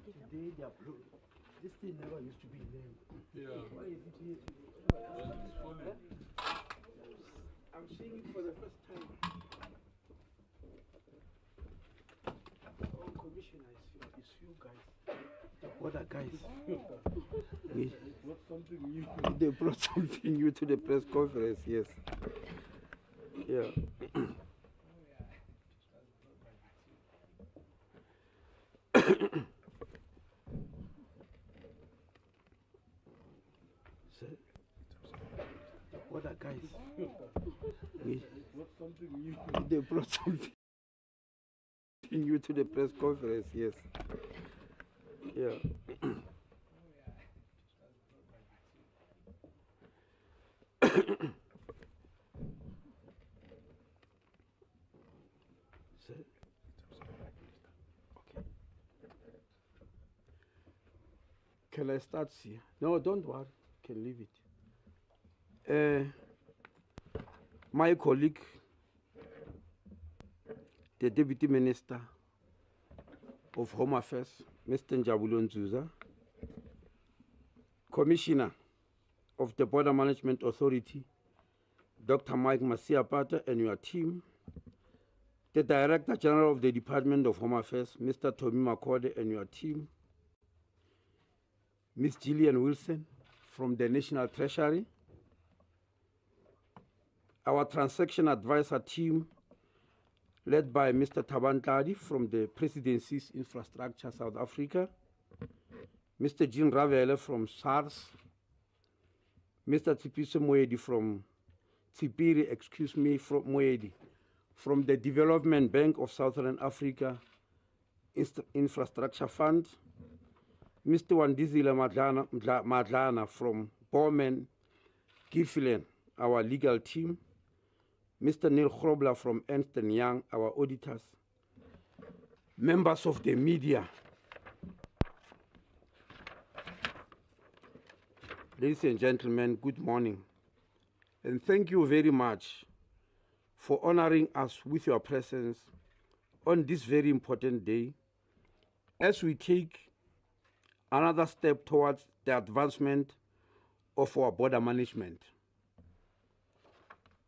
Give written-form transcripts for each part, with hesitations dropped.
Today they are blue. This thing never used to be named. Yeah. Why is it here today? It's funny. I'm seeing it for the first time. Oh, Commissioner, it's you guys. What are guys? Not something new. They brought something new to the press conference, yes. Yeah. What are guys? Not something new. They brought something new to the press conference, yes. Yeah. Can I start here? No, don't worry. Can leave it. My colleague, the Deputy Minister of Home Affairs, Mr. Njabulo Nzuza, Commissioner of the Border Management Authority, Dr. Mike Masiapata, and your team, the Director General of the Department of Home Affairs, Mr. Tommy Makode, and your team, Ms. Gillian Wilson from the National Treasury, our Transaction Advisor team, led by Mr. Taban Tladi from the Presidency's Infrastructure South Africa, Mr. Jean Ravele from SARS, Mr. Tipiso Moedi from Tsipiri, from Moedi, from the Development Bank of Southern Africa Infrastructure Fund, Mr. Wandizile Madlana from Bowman Gilfillan, our legal team, Mr. Neil Grobler from Ernst & Young, our auditors, members of the media, ladies and gentlemen, good morning. And thank you very much for honoring us with your presence on this very important day as we take another step towards the advancement of our border management.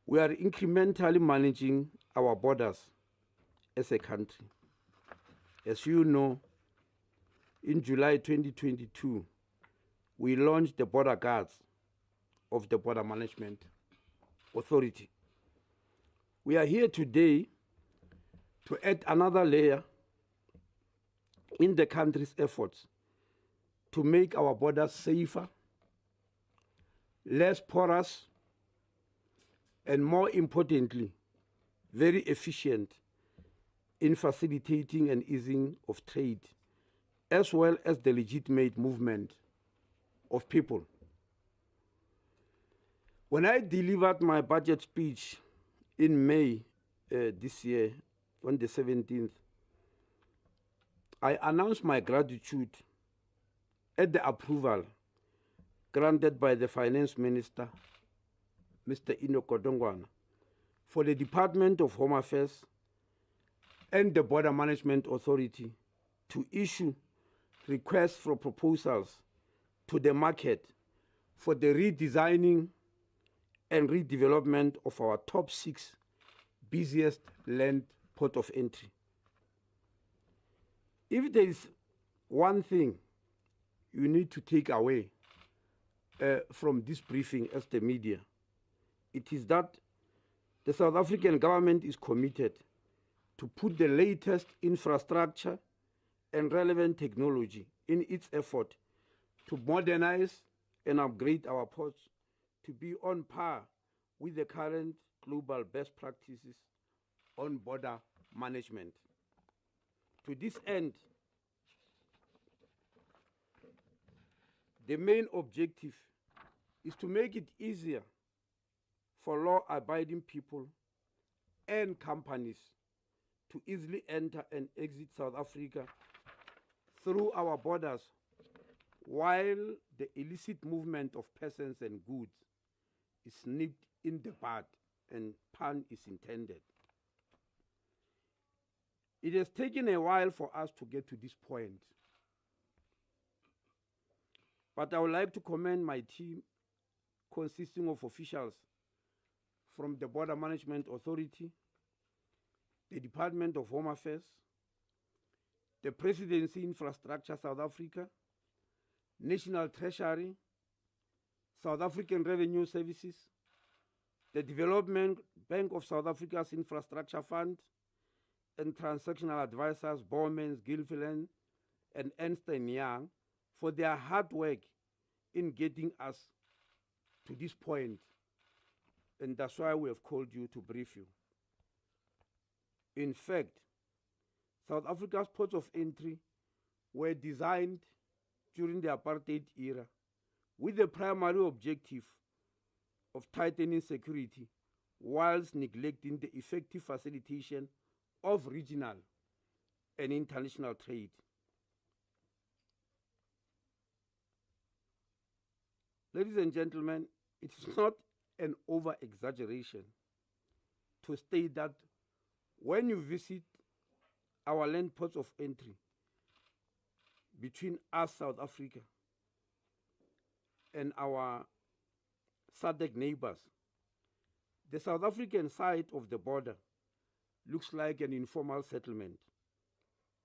We are incrementally managing our borders as a country. As you know, in July 2022, we launched the border guards of the Border Management Authority. We are here today to add another layer in the country's efforts to make our borders safer, less porous, and more importantly, very efficient in facilitating and easing of trade, as well as the legitimate movement of people. When I delivered my budget speech in May this year, on the 17th, I announced my gratitude at the approval granted by the Finance Minister, Mr. Enoch Godongwana, for the Department of Home Affairs and the Border Management Authority to issue requests for proposals to the market for the redesigning and redevelopment of our top 6 busiest land port of entry. If there is one thing you need to take away from this briefing as the media, it is that the South African government is committed to put the latest infrastructure and relevant technology in its effort to modernize and upgrade our ports to be on par with the current global best practices on border management. To this end, the main objective is to make it easier for law-abiding people and companies to easily enter and exit South Africa through our borders, while the illicit movement of persons and goods is nipped in the bud, and pun is intended. It has taken a while for us to get to this point, But I would like to commend my team consisting of officials from the Border Management Authority, the Department of Home Affairs, the Presidency Infrastructure South Africa, National Treasury, South African Revenue Services, the Development Bank of South Africa's Infrastructure Fund, and transactional advisors Bowmans, Gilfillan, and Ernst & Young for their hard work in getting us to this point. And that's why we have called you to brief you. In fact, South Africa's ports of entry were designed during the apartheid era with the primary objective of tightening security whilst neglecting the effective facilitation of regional and international trade. Ladies and gentlemen, it is not an over-exaggeration to state that when you visit our land ports of entry between us, South Africa, and our SADC neighbors, the South African side of the border looks like an informal settlement,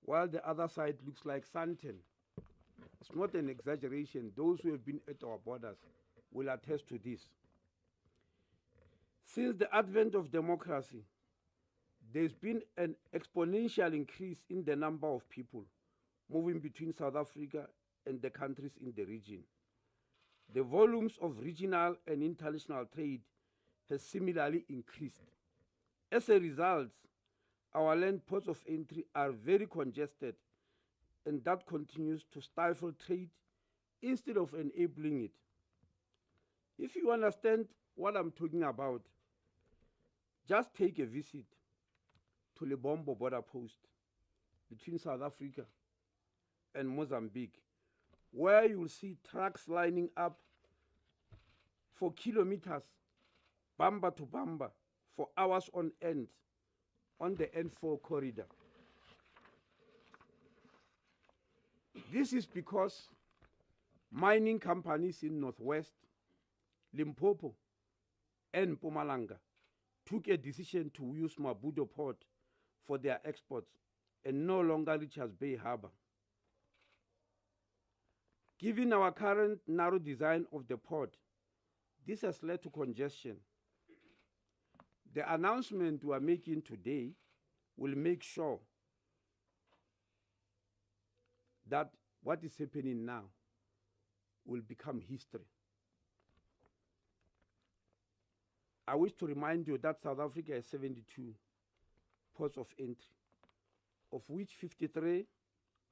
while the other side looks like Sandton. It's not an exaggeration. Those who have been at our borders will attest to this. Since the advent of democracy, there's been an exponential increase in the number of people moving between South Africa and the countries in the region. The volumes of regional and international trade has similarly increased. As a result, our land ports of entry are very congested, and that continues to stifle trade instead of enabling it. If you understand what I'm talking about, just take a visit to Lebombo border post between South Africa and Mozambique, where you'll see trucks lining up for kilometers, bumper to bumper, for hours on end on the N4 corridor. This is because mining companies in Northwest, Limpopo, and Mpumalanga took a decision to use Maputo port for their exports and no longer Richards Bay Harbor. Given our current narrow design of the port, this has led to congestion. The announcement we are making today will make sure that what is happening now will become history. I wish to remind you that South Africa has 72 ports of entry, of which 53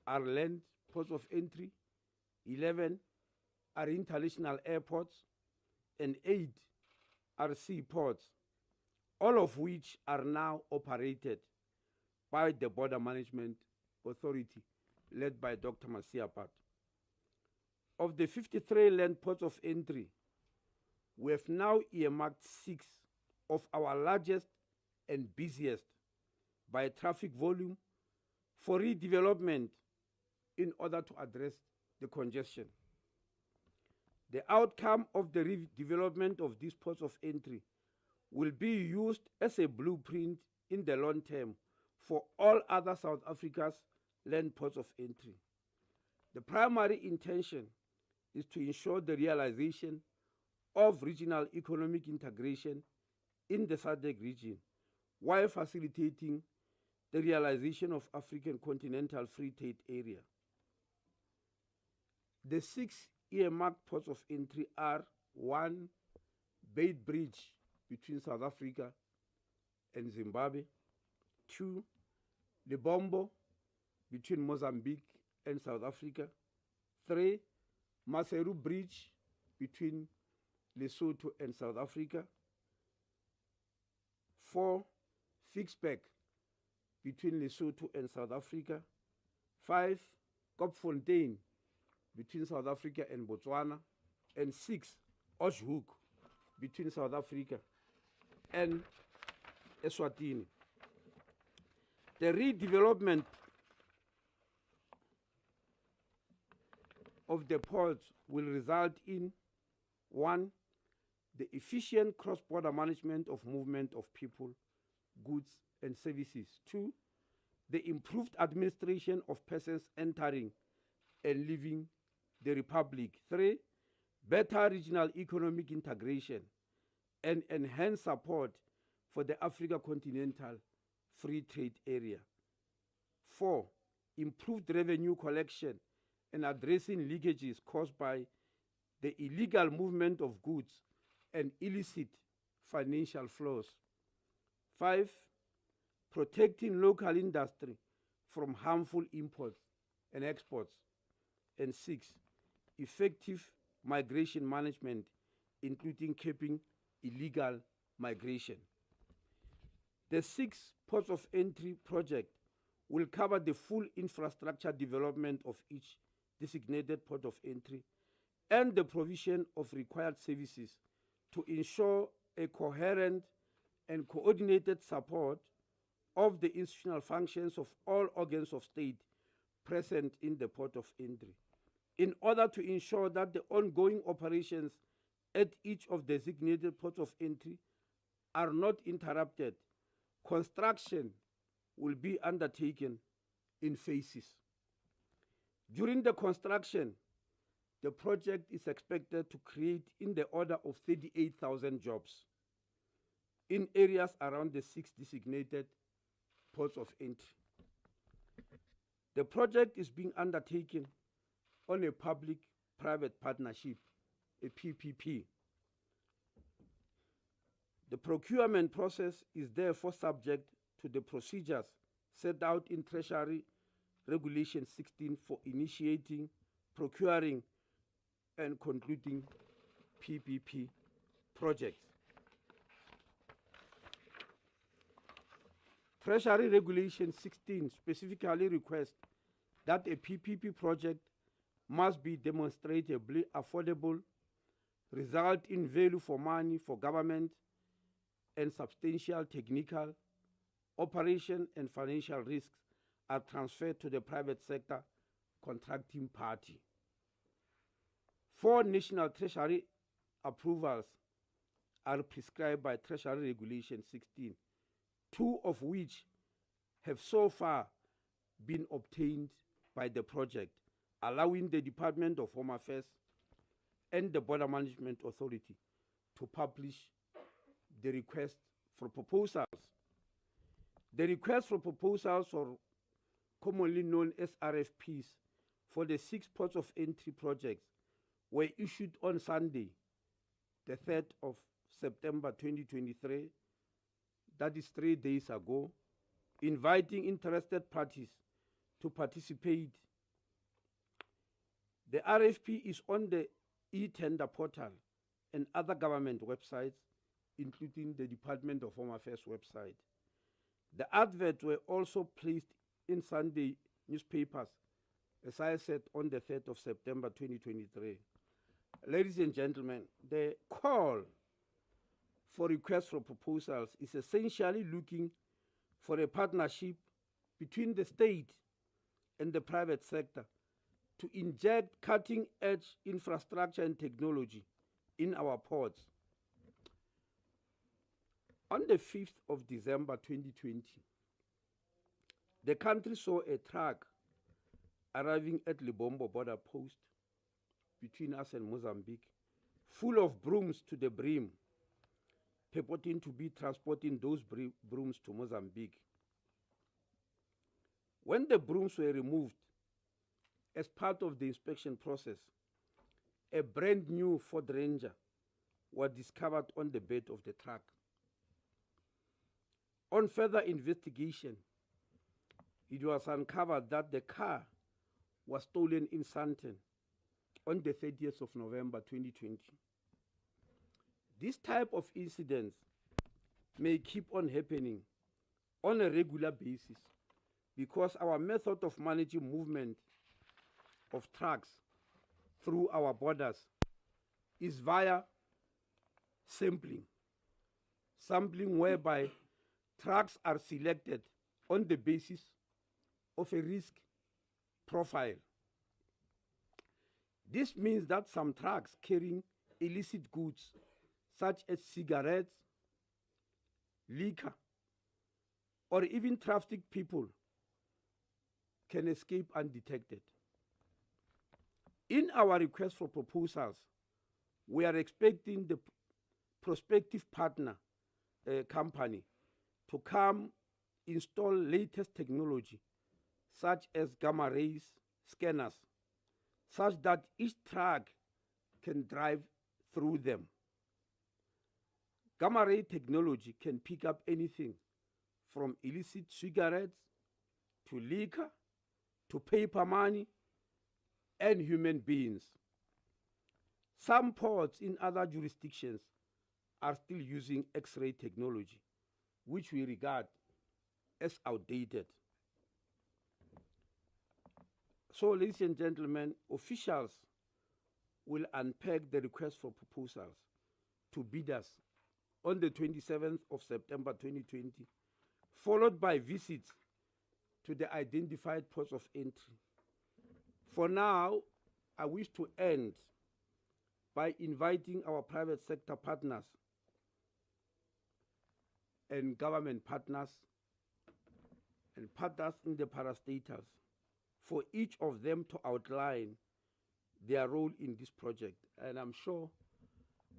are land ports of entry, 11 are international airports, and 8 are seaports, all of which are now operated by the Border Management Authority, led by Dr. Masiapat. Of the 53 land ports of entry, we have now earmarked 6 of our largest and busiest by traffic volume for redevelopment in order to address the congestion. The outcome of the redevelopment of these ports of entry will be used as a blueprint in the long term for all other South Africa's land ports of entry. The primary intention is to ensure the realization of regional economic integration in the SADC region, while facilitating the realization of African continental free trade area. The 6 earmarked ports of entry are: 1, Beit Bridge between South Africa and Zimbabwe; 2, Lebombo between Mozambique and South Africa; 3, Maseru Bridge between Lesotho and South Africa; 4, Fixback between Lesotho and South Africa; 5, Kopfontein between South Africa and Botswana; and 6, Oshhoek between South Africa and Eswatini. The redevelopment of the ports will result in 1. The efficient cross-border management of movement of people, goods, and services. 2. The improved administration of persons entering and leaving the Republic. 3. Better regional economic integration and enhanced support for the Africa Continental Free Trade Area. 4. Improved revenue collection and addressing leakages caused by the illegal movement of goods and illicit financial flows. 5. Protecting local industry from harmful imports and exports. And 6. Effective migration management, including capping illegal migration. The 6 ports of entry project will cover the full infrastructure development of each designated port of entry and the provision of required services to ensure a coherent and coordinated support of the institutional functions of all organs of state present in the port of entry, in order to ensure that the ongoing operations at each of the designated ports of entry are not interrupted. Construction will be undertaken in phases. During the construction, the project is expected to create in the order of 38,000 jobs in areas around the 6 designated ports of entry. The project is being undertaken on a public-private partnership, a PPP. The procurement process is therefore subject to the procedures set out in Treasury Regulation 16 for initiating, procuring, and concluding PPP projects. Treasury Regulation 16 specifically requests that a PPP project must be demonstrably affordable, result in value for money for government, and substantial technical, operation, and financial risks are transferred to the private sector contracting party. 4 national treasury approvals are prescribed by Treasury Regulation 16, 2 of which have so far been obtained by the project, allowing the Department of Home Affairs and the Border Management Authority to publish the request for proposals. The request for proposals, or commonly known as RFPs, for the 6 ports of entry projects were issued on Sunday, the 3rd of September 2023, that is 3 days ago, inviting interested parties to participate. The RFP is on the e-tender portal and other government websites, including the Department of Home Affairs website. The adverts were also placed in Sunday newspapers, as I said, on the 3rd of September 2023. Ladies and gentlemen, the call for requests for proposals is essentially looking for a partnership between the state and the private sector to inject cutting-edge infrastructure and technology in our ports. On the 5th of December 2020, the country saw a truck arriving at Lebombo border post between us and Mozambique, full of brooms to the brim, purporting to be transporting those brooms to Mozambique. When the brooms were removed as part of the inspection process, a brand new Ford Ranger was discovered on the bed of the truck. On further investigation, it was uncovered that the car was stolen in Sandton on the 30th of November 2020. This type of incidents may keep on happening on a regular basis because our method of managing movement of trucks through our borders is via sampling whereby trucks are selected on the basis of a risk profile. This means that some trucks carrying illicit goods such as cigarettes, liquor, or even trafficked people can escape undetected. In our request for proposals, we are expecting the prospective partner company to come install latest technology such as gamma rays scanners, such that each truck can drive through them. Gamma ray technology can pick up anything from illicit cigarettes to liquor to paper money and human beings. Some ports in other jurisdictions are still using X-ray technology, which we regard as outdated. So, ladies and gentlemen, officials will unpack the request for proposals to bidders on the 27th of September 2020, followed by visits to the identified ports of entry. For now, I wish to end by inviting our private sector partners and government partners and partners in the parastatals for each of them to outline their role in this project. And I'm sure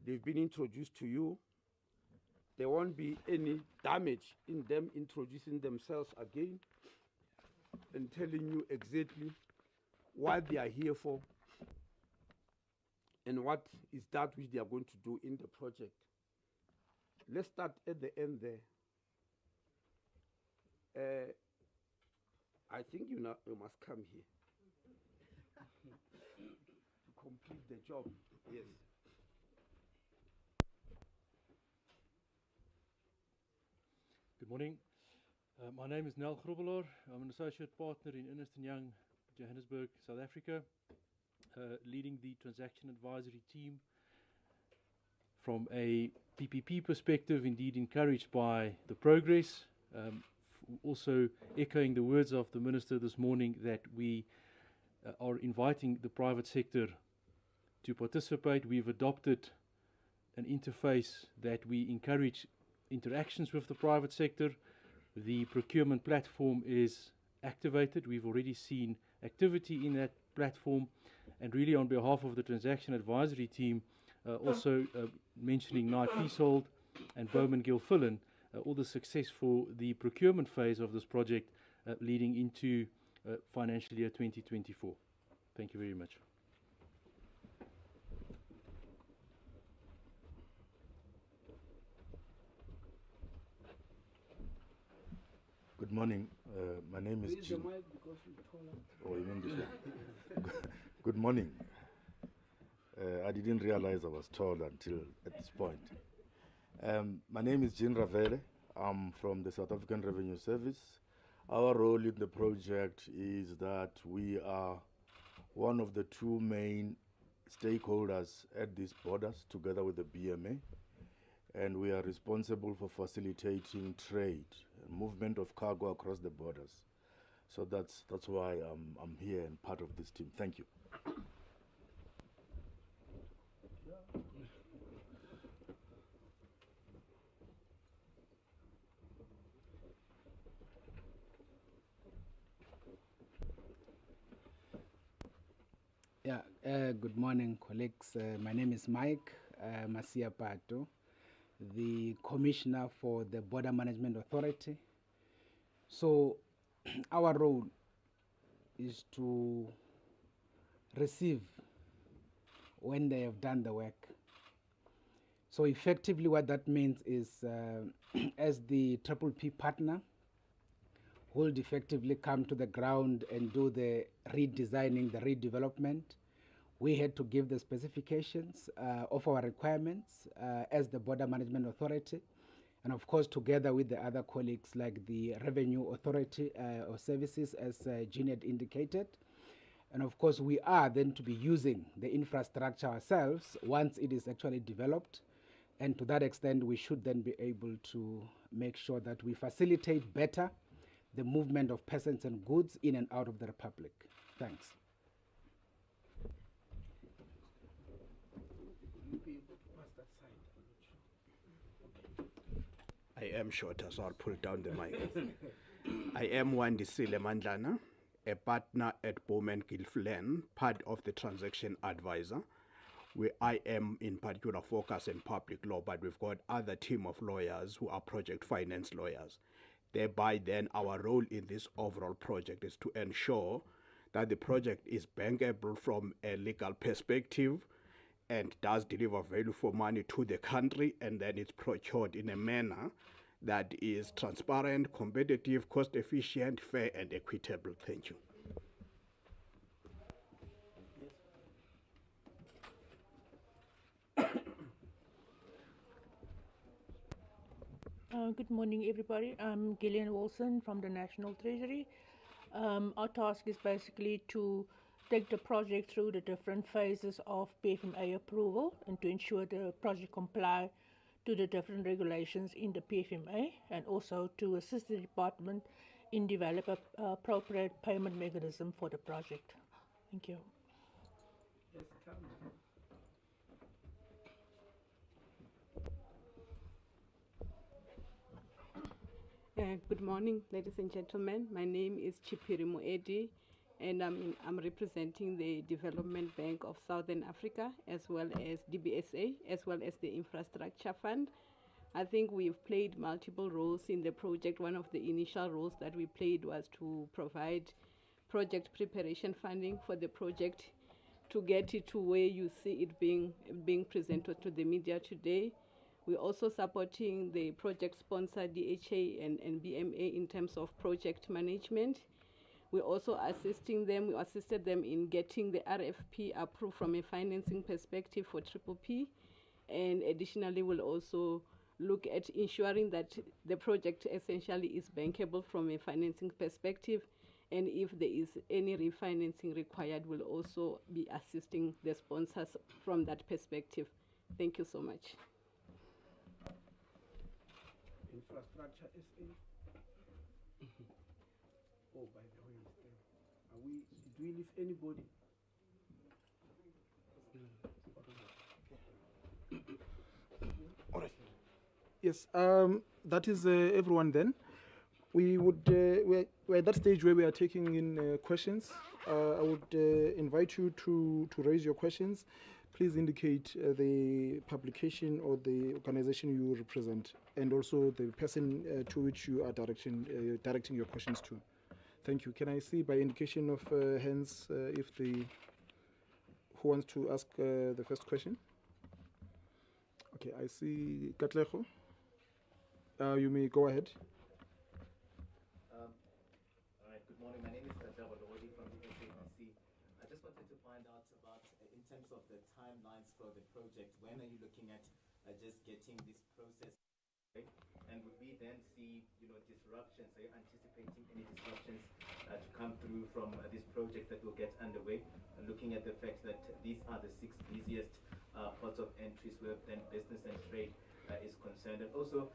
they've been introduced to you. There won't be any damage in them introducing themselves again and telling you exactly what they are here for and what is that which they are going to do in the project. Let's start at the end there. I think you must come here to complete the job. Yes. Good morning. My name is Nel Grobelaar. I'm an associate partner in Ernst & Young, Johannesburg, South Africa, leading the transaction advisory team. From a PPP perspective, indeed encouraged by the progress, also echoing the words of the Minister this morning that we are inviting the private sector to participate. We've adopted an interface that we encourage interactions with the private sector. The procurement platform is activated. We've already seen activity in that platform, and really on behalf of the transaction advisory team, also mentioning Nye Peasehold and Bowman Gilfillan, all the success for the procurement phase of this project leading into financial year 2024. Thank you very much. Good morning. My name is Jim. Oh, you mean this one? Good morning. I didn't realize I was tall until at this point. My name is Jean Ravele. I'm from the South African Revenue Service. Our role in the project is that we are one of the two main stakeholders at these borders together with the BMA, and we are responsible for facilitating trade, movement of cargo across the borders. So that's why I'm here and part of this team. Thank you. Good morning, colleagues. My name is Mike Masia Pato, the Commissioner for the Border Management Authority. So our role is to receive when they have done the work. So effectively what that means is as the PPP partner, would effectively come to the ground and do the redesigning, the redevelopment. We had to give the specifications of our requirements as the Border Management Authority, and of course together with the other colleagues like the Revenue Authority or Services, as Jean had indicated. And of course we are then to be using the infrastructure ourselves once it is actually developed, and to that extent we should then be able to make sure that we facilitate better the movement of persons and goods in and out of the Republic. Thanks. I am shorter, so I'll pull down the mic. I am Wandisile Mandlana, a partner at Bowman Gilflen, part of the transaction advisor. I am in particular focused in public law, but we've got other team of lawyers who are project finance lawyers. Thereby then our role in this overall project is to ensure that the project is bankable from a legal perspective and does deliver value for money to the country, and then it's procured in a manner that is transparent, competitive, cost efficient, fair and equitable. Thank you. Good morning, everybody. I'm Gillian Wilson from the National Treasury. Our task is basically to take the project through the different phases of PFMA approval and to ensure the project comply to the different regulations in the PFMA, and also to assist the department in develop a appropriate payment mechanism for the project. Thank you. Yes, good morning, ladies and gentlemen. My name is Chipiri Moedi, and I'm representing the Development Bank of Southern Africa, as well as DBSA, as well as the Infrastructure Fund. I think we've played multiple roles in the project. One of the initial roles that we played was to provide project preparation funding for the project to get it to where you see it being presented to the media today. We're also supporting the project sponsor DHA and BMA in terms of project management. We're also assisted them in getting the RFP approved from a financing perspective for PPP. And additionally, we'll also look at ensuring that the project essentially is bankable from a financing perspective. And if there is any refinancing required, we'll also be assisting the sponsors from that perspective. Thank you so much. Infrastructure SA. Oh, by the way, did we leave anybody? All right. Yes, that is everyone then. We're at that stage where we are taking in questions. I would invite you to raise your questions. Please indicate the publication or the organization you represent, and also the person to which you are directing your questions to. Thank you. Can I see by indication of hands who wants to ask the first question? Okay, I see Katleho. You may go ahead. All right, good morning. My name is Katleho from the SABC. I just wanted to find out about, in terms of the timelines for the project, when are you looking at just getting this process, right? And would we then see, disruptions? Are you anticipating any disruptions to come through from this project that will get underway? Looking at the fact that these are the 6 busiest ports of entries where then business and trade is concerned. And also,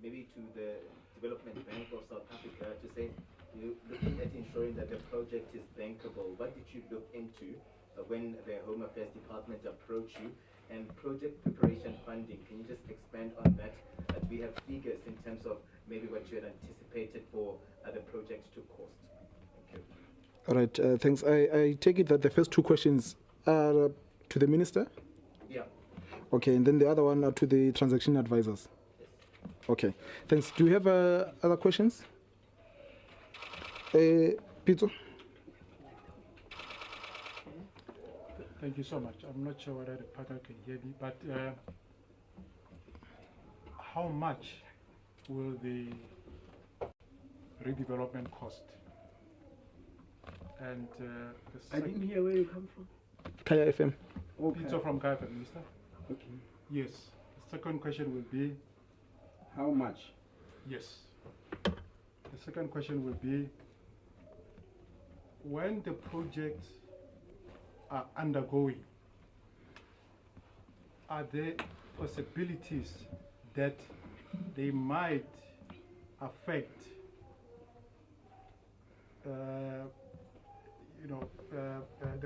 maybe to the Development Bank of South Africa to say, you're looking at ensuring that the project is bankable. What did you look into when the Home Affairs Department approached you? And project preparation funding, can you just expand on that? Do we have figures in terms of maybe what you had anticipated for the project to cost? Thank you. All right, thanks. I take it that the first 2 questions are to the Minister? Yeah. Okay, and then the other one are to the transaction advisors? Yes. Okay, thanks. Do you have other questions? Pito? Thank you so much. I'm not sure whether the partner can hear me, but how much will the redevelopment cost? And I didn't hear where you come from. Kaya FM. Okay. Pizzo from Kaya FM, Minister. Okay. Yes. The second question will be, How much? yes. The second question will be, when the projects are undergoing, are there possibilities that they might affect the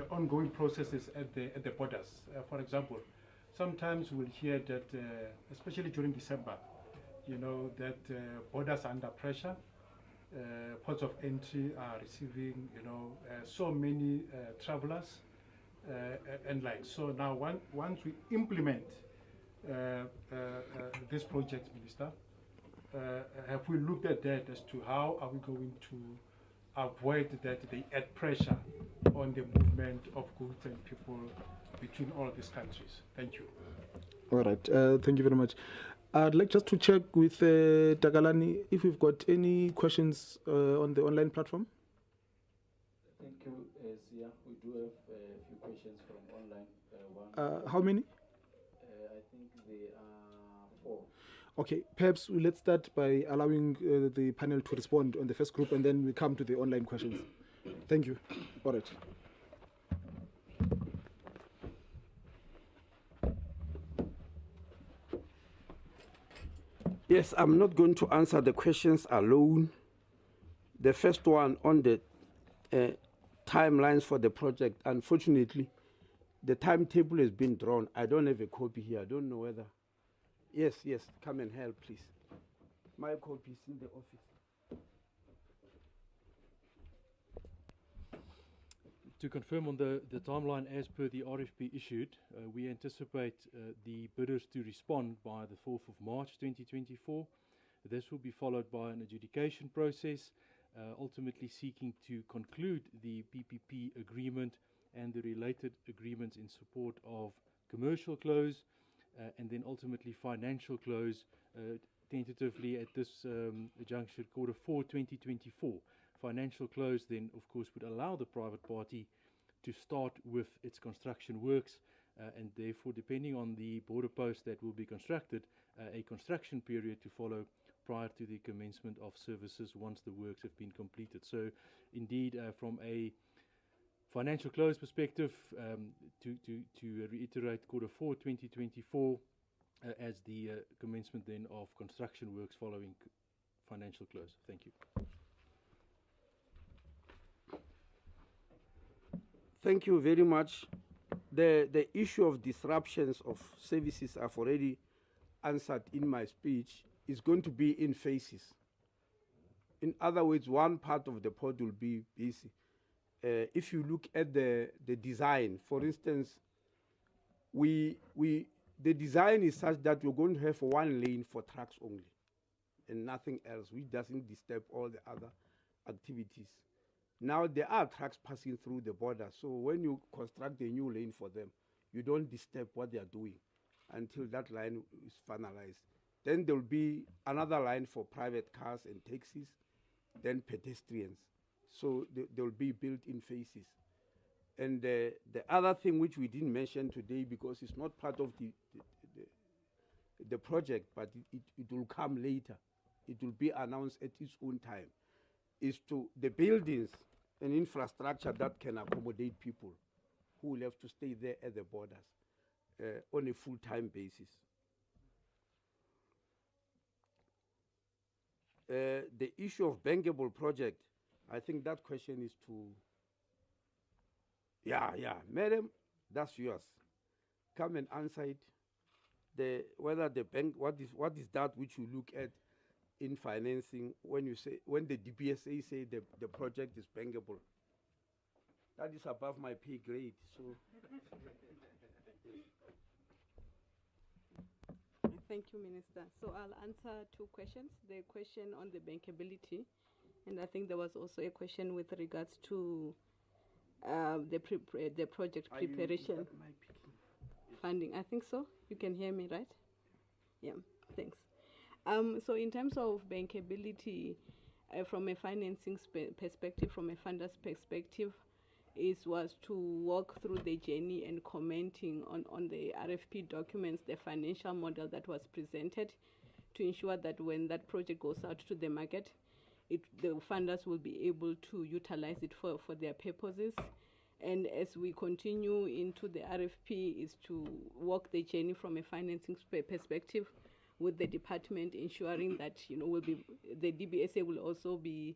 ongoing processes at the borders? For example, sometimes we'll hear that, especially during December, you know, that borders are under pressure. Ports of entry are receiving, you know, so many travelers and like. So now, once we implement this project, Minister, have we looked at that as to how are we going to avoid that they add pressure on the movement of goods and people between all these countries? Thank you. All right, thank you very much. I'd like just to check with Tagalani if we've got any questions on the online platform. Thank you. Yeah, we do have a few questions from online. How many? I think there are 4. Okay, perhaps let's start by allowing the panel to respond on the first group, and then we come to the online questions. Thank you. All right. Yes, I'm not going to answer the questions alone. The first one on the timelines for the project, unfortunately, the timetable has been drawn. I don't have a copy here. I don't know whether. Yes, come and help, please. My copy is in the office. To confirm on the timeline as per the RFP issued, we anticipate the bidders to respond by the 4th of March 2024. This will be followed by an adjudication process, ultimately seeking to conclude the PPP agreement and the related agreements in support of commercial close, and then ultimately financial close, tentatively at this juncture, Q4 2024. Financial close then, of course, would allow the private party to start with its construction works, and therefore, depending on the border post that will be constructed, a construction period to follow prior to the commencement of services once the works have been completed. So, indeed, from a financial close perspective, to reiterate, Q4 2024 as the commencement then of construction works following financial close. Thank you. Thank you very much. The issue of disruptions of services I've already answered in my speech is going to be in phases. In other words, one part of the port will be busy. If you look at the design, for instance, the design is such that we're going to have one lane for trucks only and nothing else, which doesn't disturb all the other activities. Now, there are trucks passing through the border, so when you construct a new lane for them, you don't disturb what they are doing until that line is finalized. Then there will be another line for private cars and taxis, then pedestrians. So they will be built in phases. And the other thing which we didn't mention today, because it's not part of the project, but it will come later, it will be announced at its own time, is to the buildings and infrastructure that can accommodate people who will have to stay there at the borders on a full-time basis. The issue of bankable project, I think that question is to, madam, that's yours. Come and answer it. Whether the bank, what is that which you look at in financing when the DBSA say the project is bankable? That is above my pay grade. So. Thank you, Minister. So I'll answer 2 questions. The question on the bankability, and I think there was also a question with regards to the project preparation funding. I think so. You can hear me, right? Yeah. Thanks. So in terms of bankability, from a financing perspective, from a funder's perspective, was to walk through the journey and commenting on the RFP documents, the financial model that was presented, to ensure that when that project goes out to the market, the funders will be able to utilize it for their purposes. And as we continue into the RFP, is to walk the journey from a financing perspective with the department, ensuring that the DBSA will also be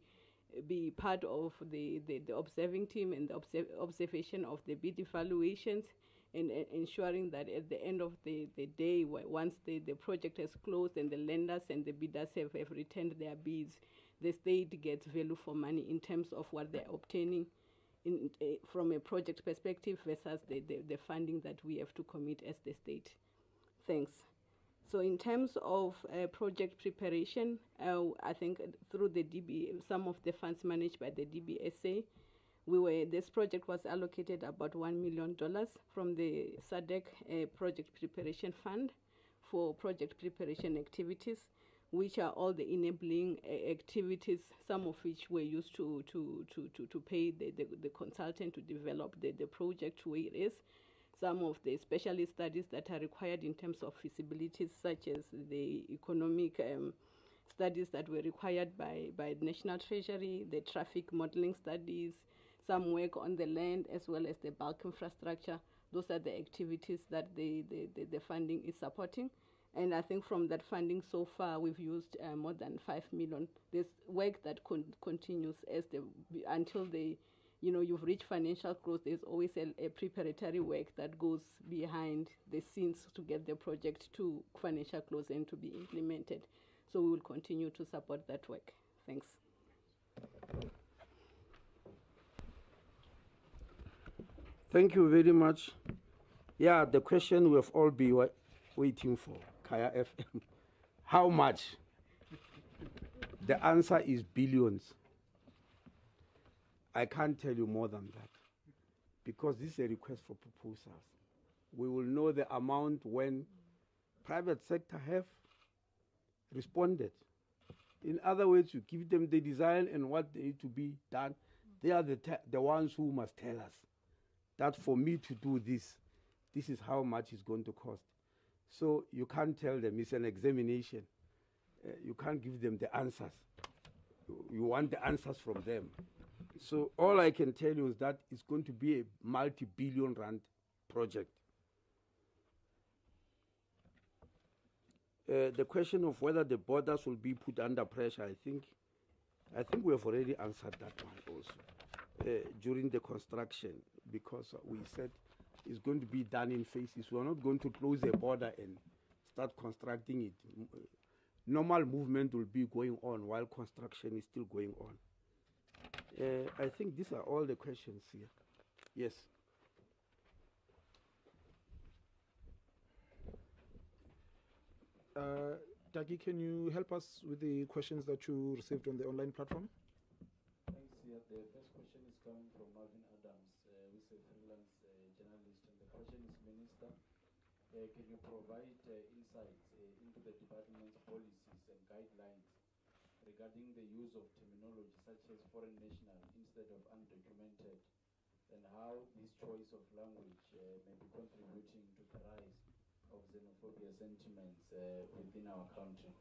part of the observing team and the observation of the bid evaluations, and ensuring that at the end of the day, once the project has closed and the lenders and the bidders have returned their bids, the state gets value for money in terms of what they're obtaining from a project perspective versus the funding that we have to commit as the state. Thanks. So in terms of project preparation, I think through the some of the funds managed by the DBSA, this project was allocated about $1 million from the SADC Project Preparation Fund for project preparation activities, which are all the enabling activities, some of which were used to pay the consultant to develop the project to where it is. Some of the specialist studies that are required in terms of feasibilities, such as the economic studies that were required by the National Treasury, the traffic modeling studies, some work on the land, as well as the bulk infrastructure. Those are the activities that the funding is supporting. And I think from that funding so far, we've used more than 5 million. There's work that continues until you've reached financial close. There's always a preparatory work that goes behind the scenes to get the project to financial close and to be implemented. So we will continue to support that work. Thanks. Thank you very much. Yeah, the question we have all been waiting for, Kaya FM. How much? The answer is billions. I can't tell you more than that because this is a request for proposals. We will know the amount when private sector have responded. In other words, you give them the design and what they need to be done. They are the ones who must tell us that for me to do this is how much it's going to cost. So you can't tell them, it's an examination. You can't give them the answers. You want the answers from them. So all I can tell you is that it's going to be a multi-billion rand project. The question of whether the borders will be put under pressure, I think we have already answered that one also during the construction, because we said it's going to be done in phases. We're not going to close the border and start constructing it. Normal movement will be going on while construction is still going on. I think these are all the questions here. Yes. Dagi, can you help us with the questions that you received on the online platform? Thanks. Yeah, the first question is coming from Marvin Adams, who's a freelance journalist. And the question is, Minister, can you provide insights into the department's policies and guidelines regarding the use of terminology such as foreign national instead of undocumented, and how this choice of language may be contributing to the rise of xenophobia sentiments within our country?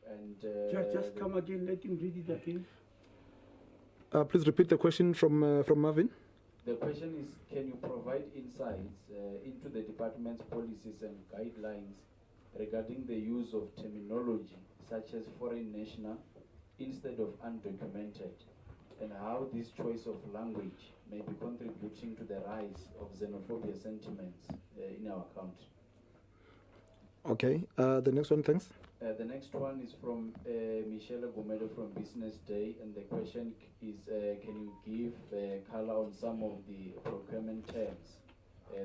And just come again, let him read it again. Please repeat the question from Marvin. The question is, can you provide insights into the department's policies and guidelines regarding the use of terminology such as foreign national instead of undocumented, and how this choice of language may be contributing to the rise of xenophobia sentiments in our country? Okay, the next one, thanks. The next one is from Michelle Gomedo from Business Day, and the question is, can you give color on some of the procurement terms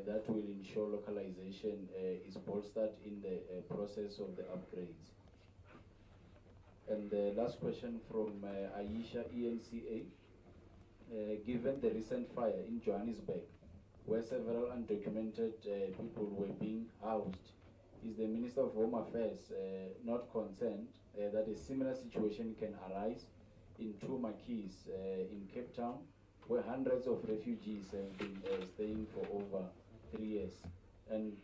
that will ensure localization is bolstered in the process of the upgrades? And the last question from Aisha, ENCA. Given the recent fire in Johannesburg, where several undocumented people were being housed, is the Minister of Home Affairs not concerned that a similar situation can arise in two Makis in Cape Town, where hundreds of refugees have been staying for over 3 years? And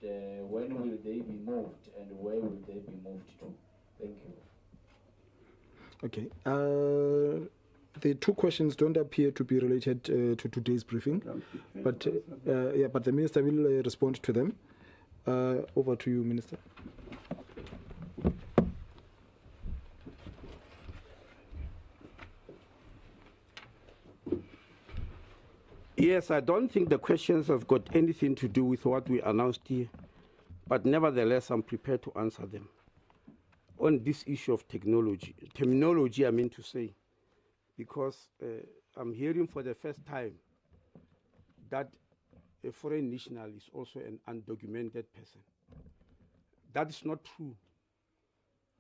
when will they be moved, and where will they be moved to? Thank you. Okay. The two questions don't appear to be related to today's briefing, but the Minister will respond to them. Over to you, Minister. Yes, I don't think the questions have got anything to do with what we announced here, but nevertheless, I'm prepared to answer them. On this issue of terminology, I mean to say, because I'm hearing for the first time that a foreign national is also an undocumented person. That is not true.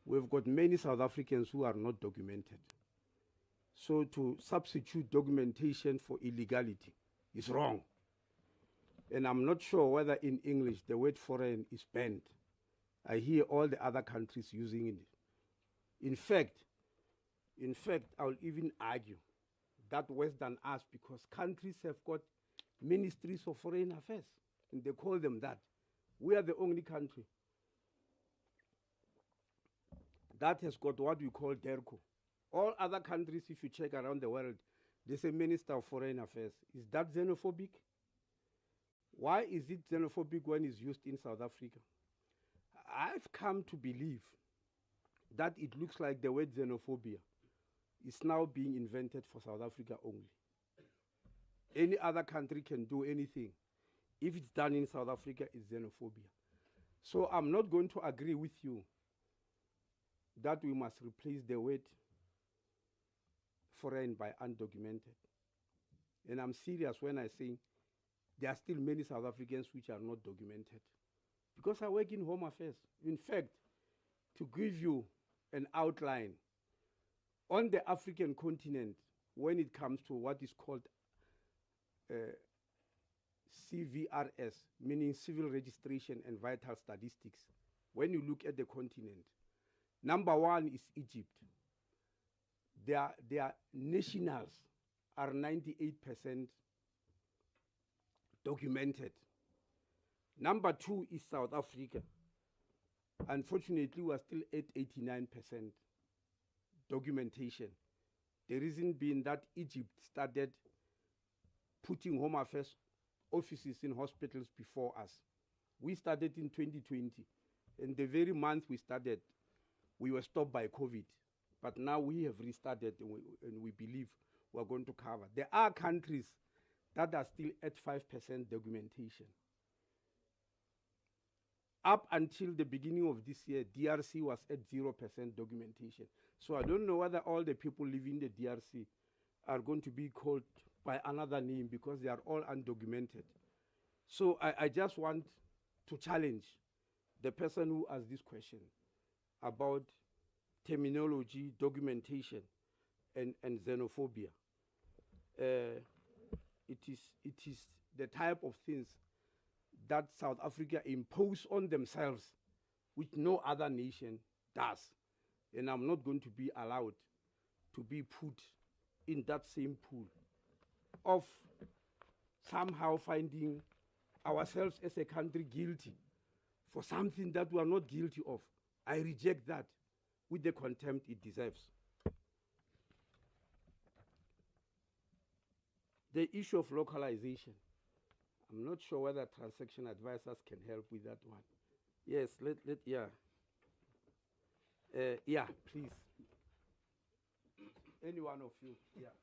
We've got many South Africans who are not documented. So to substitute documentation for illegality is wrong. And I'm not sure whether in English the word foreign is banned. I hear all the other countries using it. In fact, I'll even argue that worse than us, because countries have got ministries of foreign affairs, and they call them that. We are the only country that has got what we call DERCO. All other countries, if you check around the world, there's a Minister of Foreign Affairs. Is that xenophobic? Why is it xenophobic when it's used in South Africa? I've come to believe that it looks like the word xenophobia is now being invented for South Africa only. Any other country can do anything. If it's done in South Africa, it's xenophobia. So I'm not going to agree with you that we must replace the word foreign by undocumented. And I'm serious when I say there are still many South Africans which are not documented, because I work in Home Affairs. In fact, to give you an outline, on the African continent, when it comes to what is called CVRS, meaning Civil Registration and Vital Statistics, when you look at the continent, number one is Egypt. Their nationals are 98% documented. Number two is South Africa. Unfortunately, we are still at 89% documentation. The reason being that Egypt started putting Home Affairs offices in hospitals before us. We started in 2020, and the very month we started, we were stopped by COVID. But now we have restarted, and we believe we're going to cover. There are countries that are still at 5% documentation. Up until the beginning of this year, DRC was at 0% documentation. So I don't know whether all the people living in the DRC are going to be called by another name, because they are all undocumented. So I just want to challenge the person who asked this question about terminology, documentation, and xenophobia. It is the type of things that South Africa impose on themselves, which no other nation does. And I'm not going to be allowed to be put in that same pool of somehow finding ourselves as a country guilty for something that we are not guilty of. I reject that with the contempt it deserves. The issue of localization. I'm not sure whether transaction advisors can help with that one. Yes, yeah, please. Any one of you, yeah.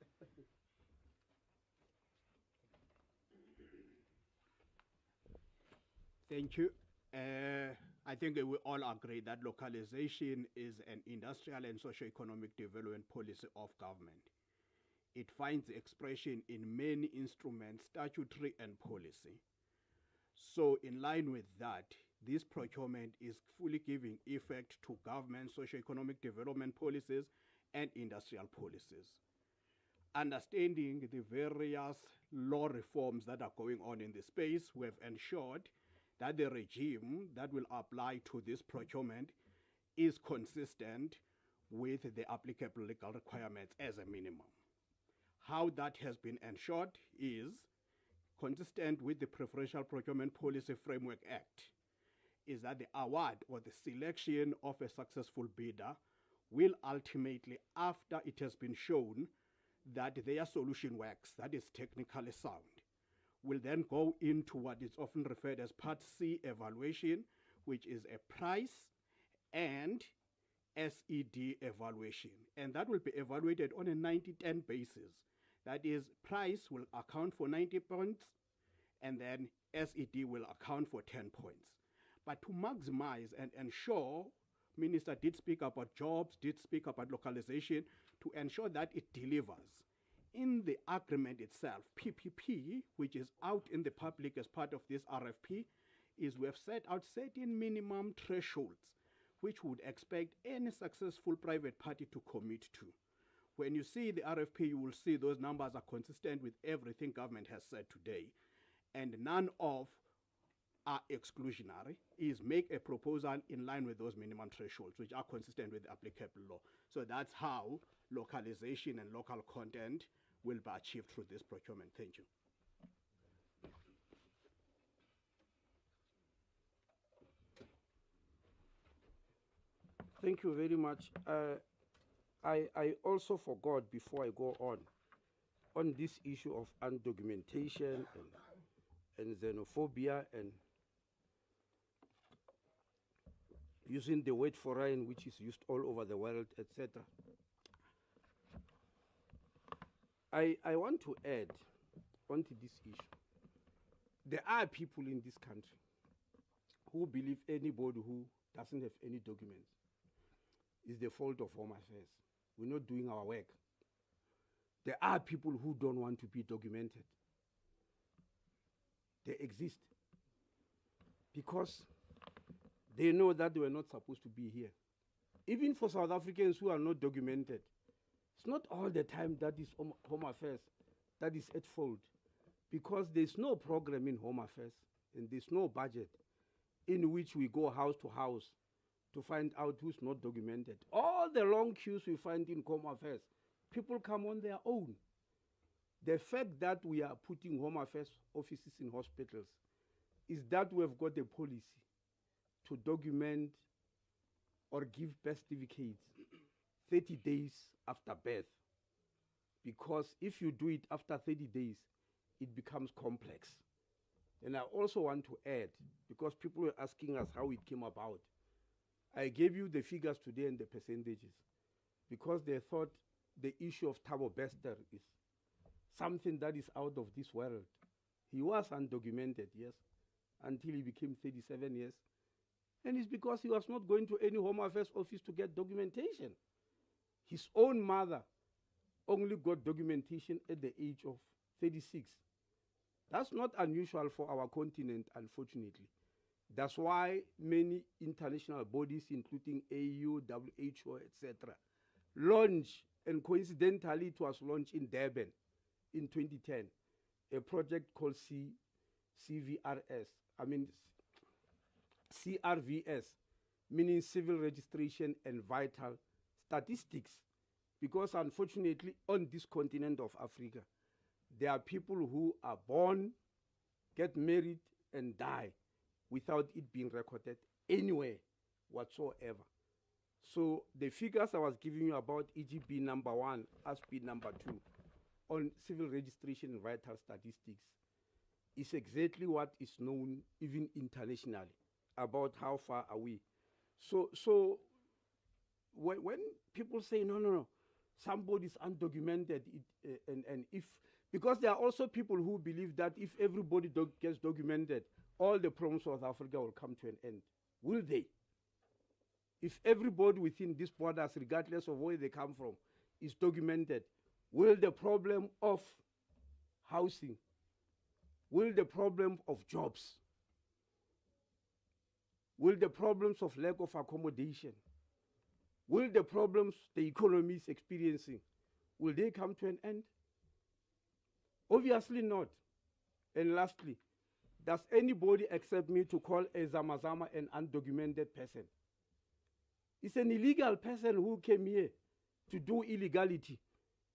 Thank you. I think we all agree that localization is an industrial and socio-economic development policy of government. It finds expression in many instruments, statutory and policy. So in line with that, this procurement is fully giving effect to government socio-economic development policies and industrial policies. Understanding the various law reforms that are going on in the space, we have ensured that the regime that will apply to this procurement is consistent with the applicable legal requirements as a minimum. How that has been ensured is consistent with the Preferential Procurement Policy Framework Act, is that the award or the selection of a successful bidder will ultimately, after it has been shown that their solution works, that is technically sound, will then go into what is often referred as Part C evaluation, which is a price and SED evaluation. And that will be evaluated on a 90-10 basis. That is, price will account for 90 points, and then SED will account for 10 points. But to maximize and ensure, Minister did speak about jobs, did speak about localization, to ensure that it delivers. In the agreement itself, PPP, which is out in the public as part of this RFP, is we have set out certain minimum thresholds which would expect any successful private party to commit to. When you see the RFP, you will see those numbers are consistent with everything government has said today, and none of are exclusionary, is make a proposal in line with those minimum thresholds, which are consistent with the applicable law. So that's how localization and local content will be achieved through this procurement. Thank you. Thank you very much. I also forgot before I go on this issue of undocumentation and xenophobia and using the word foreign, which is used all over the world, etc. I want to add onto this issue. There are people in this country who believe anybody who doesn't have any documents is the fault of Home Affairs. We're not doing our work. There are people who don't want to be documented. They exist because they know that they were not supposed to be here. Even for South Africans who are not documented, it's not all the time that is Home Affairs that is at fault, because there's no program in Home Affairs and there's no budget in which we go house to house to find out who's not documented. All the long queues we find in Home Affairs, people come on their own. The fact that we are putting Home Affairs offices in hospitals is that we have got a policy to document or give birth certificates 30 days after birth. Because if you do it after 30 days, it becomes complex. And I also want to add, because people were asking us how it came about, I gave you the figures today and the percentages, because they thought the issue of Thabo Bester is something that is out of this world. He was undocumented, yes, until he became 37 years. And it's because he was not going to any Home Affairs office to get documentation. His own mother only got documentation at the age of 36. That's not unusual for our continent, unfortunately. That's why many international bodies, including AU, WHO, etc., launch, and coincidentally it was launched in Durban in 2010, a project called CRVS, meaning Civil Registration and Vital Statistics. Because unfortunately, on this continent of Africa, there are people who are born, get married, and die without it being recorded anywhere whatsoever. So the figures I was giving you about EGB number 1, ASP number 2, on civil registration and vital statistics is exactly what is known even internationally about how far are we. So when people say, no, somebody's undocumented, and if, because there are also people who believe that if everybody gets documented, all the problems of South Africa will come to an end. Will they? If everybody within these borders, regardless of where they come from, is documented, will the problem of housing, will the problem of jobs, will the problems of lack of accommodation, will the problems the economy is experiencing, will they come to an end? Obviously not. And lastly, does anybody accept me to call a Zamazama an undocumented person? It's an illegal person who came here to do illegality.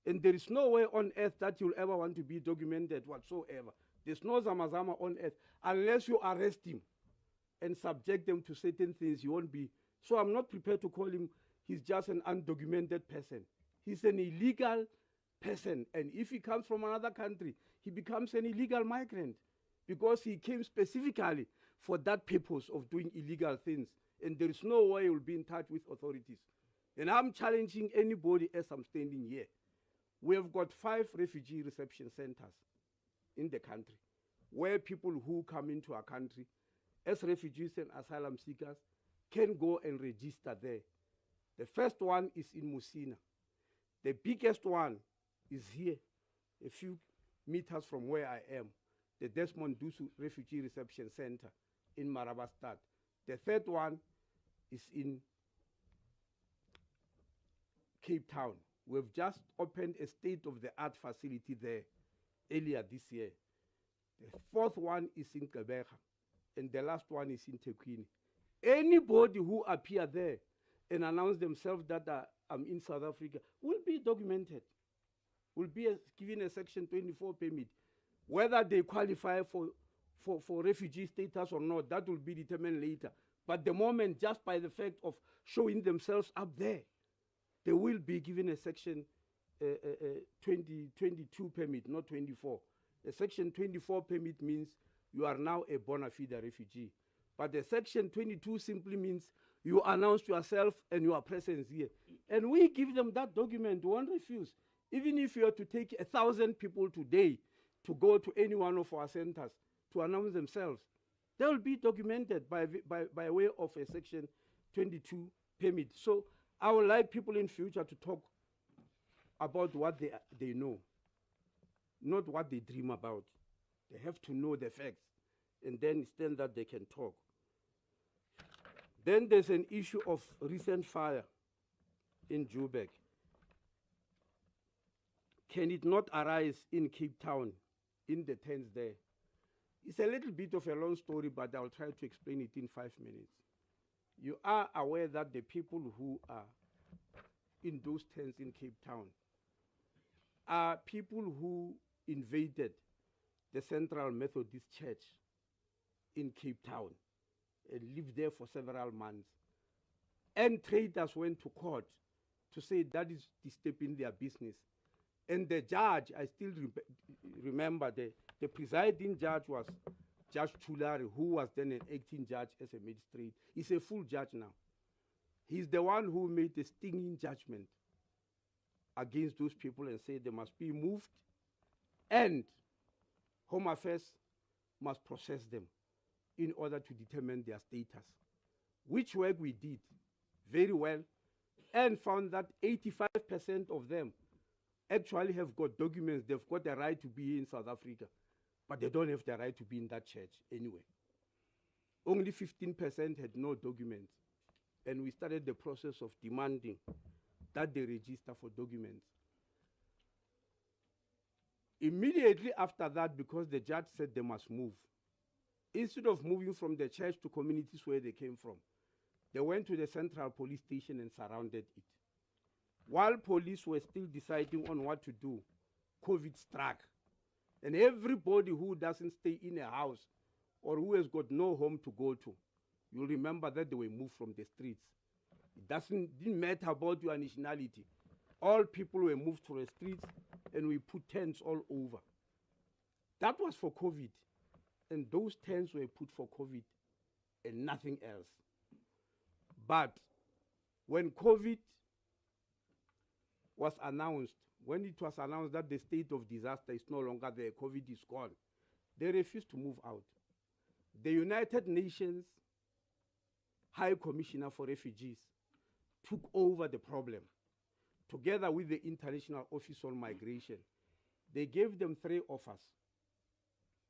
And there is no way on earth that you'll ever want to be documented whatsoever. There's no Zamazama on earth. Unless you arrest him and subject them to certain things, you won't be. So I'm not prepared to call him, he's just an undocumented person. He's an illegal person. And if he comes from another country, he becomes an illegal migrant because he came specifically for that purpose of doing illegal things. And there is no way he will be in touch with authorities. And I'm challenging anybody as I'm standing here. We have got 5 refugee reception centers in the country where people who come into our country as refugees and asylum seekers can go and register there. The first one is in Musina. The biggest one is here, a few meters from where I am, the Desmond Tutu Refugee Reception Center in Marabastad. The third one is in Cape Town. We've just opened a state-of-the-art facility there earlier this year. The fourth one is in Gqeberha, and the last one is in Tekwini. Anybody who appear there and announce themselves that I'm in South Africa will be documented, will be given a Section 24 permit. Whether they qualify for refugee status or not, that will be determined later. But the moment, just by the fact of showing themselves up there, they will be given a Section 22 permit, not 24. A Section 24 permit means you are now a bona fide refugee. But the Section 22 simply means you announce yourself and your presence here. And we give them that document, won't refuse. Even if you are to take 1,000 people today to go to any one of our centers to announce themselves, they will be documented by way of a Section 22 permit. So I would like people in future to talk about what they know, not what they dream about. They have to know the facts, and then stand that they can talk. Then there's an issue of recent fire in Joburg. Can it not arise in Cape Town, in the tents there? It's a little bit of a long story, but I'll try to explain it in 5 minutes. You are aware that the people who are in those tents in Cape Town are people who invaded the Central Methodist Church in Cape Town and lived there for several months. And traders went to court to say that is disturbing their business. And the judge, I still remember, the presiding judge was Judge Tulare, who was then an acting judge as a magistrate. He's a full judge now. He's the one who made the stinging judgment against those people and said they must be moved, and Home Affairs must process them in order to determine their status, which work we did very well, and found that 85% of them actually have got documents. They've got the right to be in South Africa, but they don't have the right to be in that church anyway. Only 15% had no documents, and we started the process of demanding that they register for documents. Immediately after that, because the judge said they must move, instead of moving from the church to communities where they came from, they went to the Central Police Station and surrounded it. While police were still deciding on what to do, COVID struck. And everybody who doesn't stay in a house or who has got no home to go to, you'll remember that they were moved from the streets. It didn't matter about your nationality. All people were moved to the streets, and we put tents all over. That was for COVID. And those tents were put for COVID and nothing else. But when COVID was announced, when it was announced that the state of disaster is no longer there, COVID is gone, they refused to move out. The United Nations High Commissioner for Refugees took over the problem together with the International Office on Migration. They gave them 3 offers.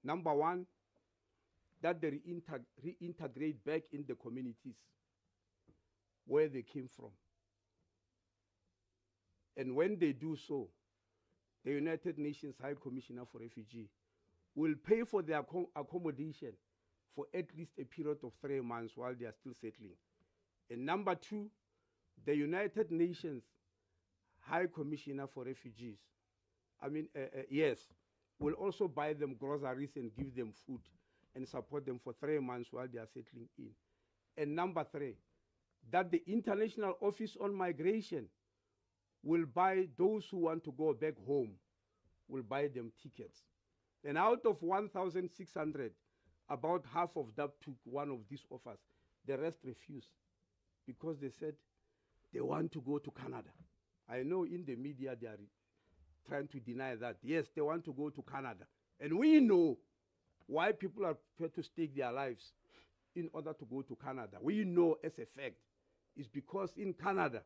Number 1, that they reintegrate back in the communities where they came from. And when they do so, the United Nations High Commissioner for Refugees will pay for their accommodation for at least a period of 3 months while they are still settling. And number 2, the United Nations High Commissioner for Refugees, will also buy them groceries and give them food and support them for 3 months while they are settling in. And number 3, that the International Office on Migration will buy those who want to go back home, will buy them tickets. And out of 1,600, about half of that took one of these offers. The rest refused because they said they want to go to Canada. I know in the media they are trying to deny that. Yes, they want to go to Canada. And we know why people are prepared to stake their lives in order to go to Canada. We know as a fact is because in Canada,